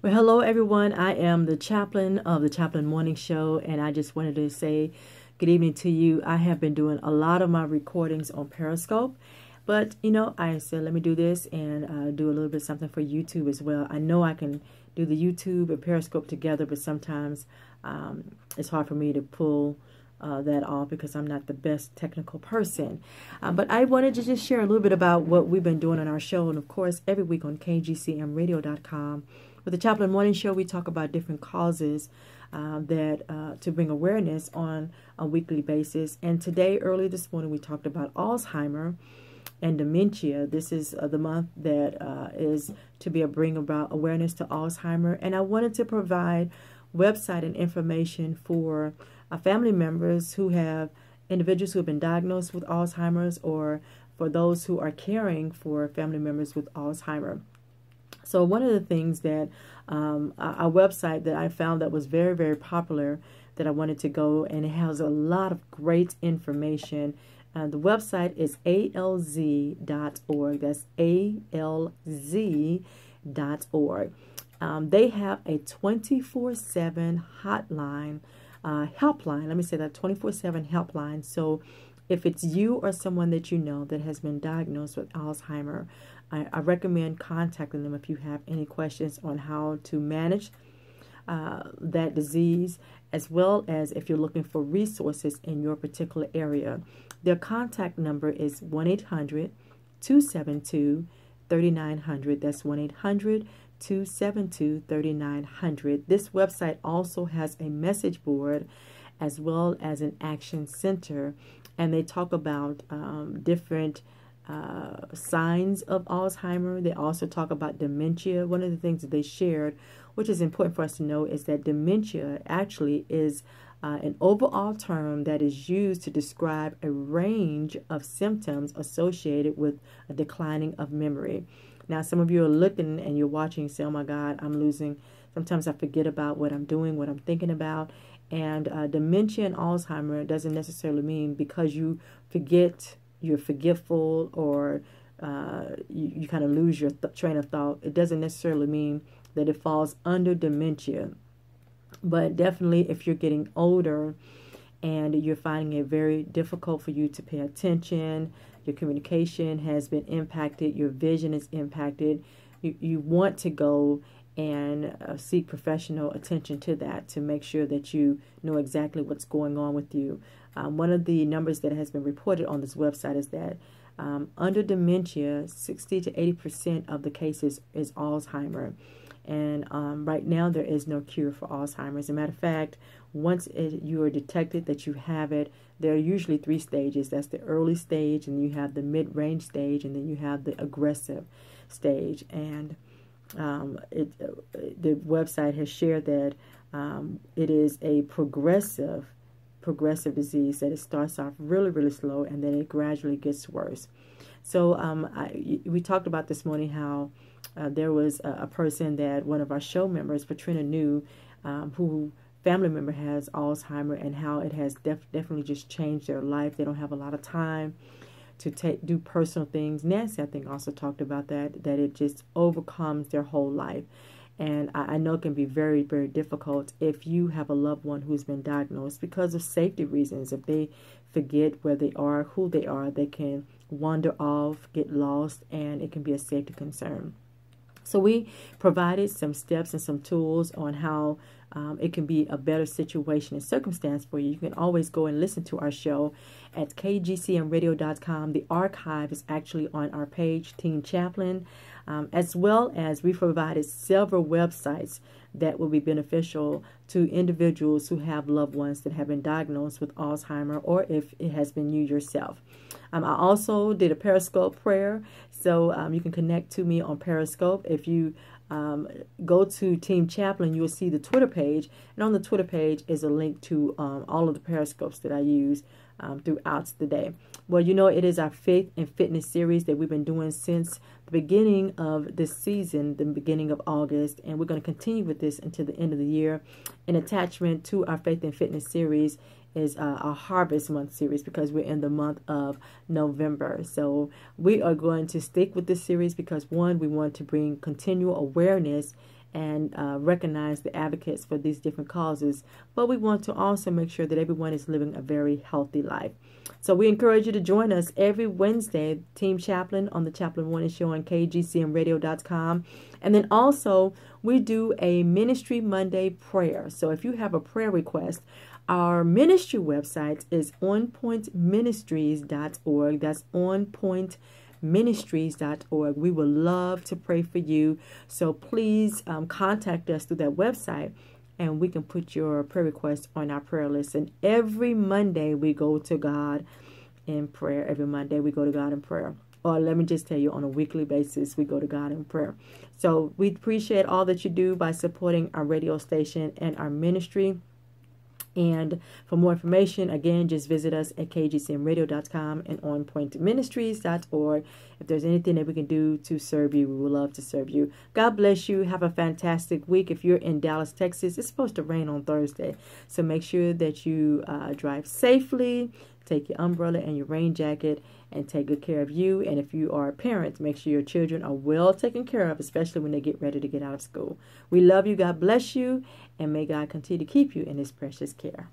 Well, hello everyone. I am the chaplain of the Chaplain Morning Show, and I just wanted to say good evening to you. I have been doing a lot of my recordings on Periscope, but I said let me do this and do a little bit something for YouTube as well. I know I can do the YouTube and Periscope together, but sometimes it's hard for me to pull that off because I'm not the best technical person. But I wanted to just share a little bit about what we've been doing on our show, and of course, every week on kgcmradio.com. With the Chaplain Morning Show, we talk about different causes that to bring awareness on a weekly basis. And today, early this morning, we talked about Alzheimer and dementia. This is the month that is to be a bring about awareness to Alzheimer. And I wanted to provide website and information for family members who have individuals who have been diagnosed with Alzheimer's, or for those who are caring for family members with Alzheimer. So one of the things that a website that I found that was very, very popular that I wanted to go, and it has a lot of great information. The website is alz.org. That's alz.org. They have a 24/7 hotline, helpline. Let me say that, 24/7 helpline. So if it's you or someone that you know that has been diagnosed with Alzheimer, I recommend contacting them if you have any questions on how to manage that disease, as well as if you're looking for resources in your particular area. Their contact number is 1-800-272-3900. That's 1-800-272-3900. This website also has a message board as well as an action center, and they talk about different signs of Alzheimer. They also talk about dementia. One of the things that they shared, which is important for us to know, is that dementia actually is an overall term that is used to describe a range of symptoms associated with a declining of memory. Now, some of you are looking and you're watching and say, oh my God, I'm losing. Sometimes I forget about what I'm doing, what I'm thinking about. And dementia and Alzheimer doesn't necessarily mean because you forget, you're forgetful, or you kind of lose your train of thought. It doesn't necessarily mean that it falls under dementia. But definitely if you're getting older and you're finding it very difficult for you to pay attention, your communication has been impacted, your vision is impacted, you want to go and seek professional attention to that to make sure that you know exactly what's going on with you. One of the numbers that has been reported on this website is that under dementia, 60 to 80% of the cases is Alzheimer. And right now, there is no cure for Alzheimer's. As a matter of fact, once you are detected that you have it, there are usually 3 stages. That's the early stage, and you have the mid-range stage, and then you have the aggressive stage. And the website has shared that it is a progressive disease, that it starts off really, really slow and then it gradually gets worse. So we talked about this morning how there was a person that one of our show members, Patrina, knew, who family member has Alzheimer, and how it has definitely just changed their life. They don't have a lot of time to do personal things. Nancy, I think, also talked about that it just overcomes their whole life. And I know it can be very, very difficult if you have a loved one who's been diagnosed because of safety reasons. If they forget where they are, who they are, they can wander off, get lost, and it can be a safety concern. So we provided some steps and some tools on how it can be a better situation and circumstance for you. You can always go and listen to our show at kgcmradio.com. The archive is actually on our page, Teen Chaplain, as well as we provided several websites that will be beneficial to individuals who have loved ones that have been diagnosed with Alzheimer, or if it has been you yourself. I also did a Periscope prayer, so you can connect to me on Periscope. If you go to Team Chaplain, you will see the Twitter page, and on the Twitter page is a link to all of the Periscopes that I use throughout the day. Well, it is our Faith and Fitness series that we've been doing since the beginning of this season, the beginning of August, and we're going to continue with this until the end of the year. An attachment to our Faith and Fitness series is our Harvest Month series, because we're in the month of November. So we are going to stick with this series because, one, we want to bring continual awareness and recognize the advocates for these different causes. But we want to also make sure that everyone is living a very healthy life. So we encourage you to join us every Wednesday, Team Chaplain on the Chaplain Morning Show on kgcmradio.com. And then also we do a Ministry Monday prayer. So if you have a prayer request, our ministry website is onpointministries.org. That's onpointministries.org. We would love to pray for you. So please contact us through that website, and we can put your prayer request on our prayer list. And every Monday we go to God in prayer. Every Monday we go to God in prayer. Or let me just tell you, on a weekly basis, we go to God in prayer. So we appreciate all that you do by supporting our radio station and our ministry. And for more information, again, just visit us at kgcmradio.com and onpointministries.org. If there's anything that we can do to serve you, we would love to serve you. God bless you. Have a fantastic week. If you're in Dallas, Texas, it's supposed to rain on Thursday. So make sure that you drive safely, take your umbrella and your rain jacket, and take good care of you. And if you are a parent, make sure your children are well taken care of, especially when they get ready to get out of school. We love you. God bless you. And may God continue to keep you in His precious care.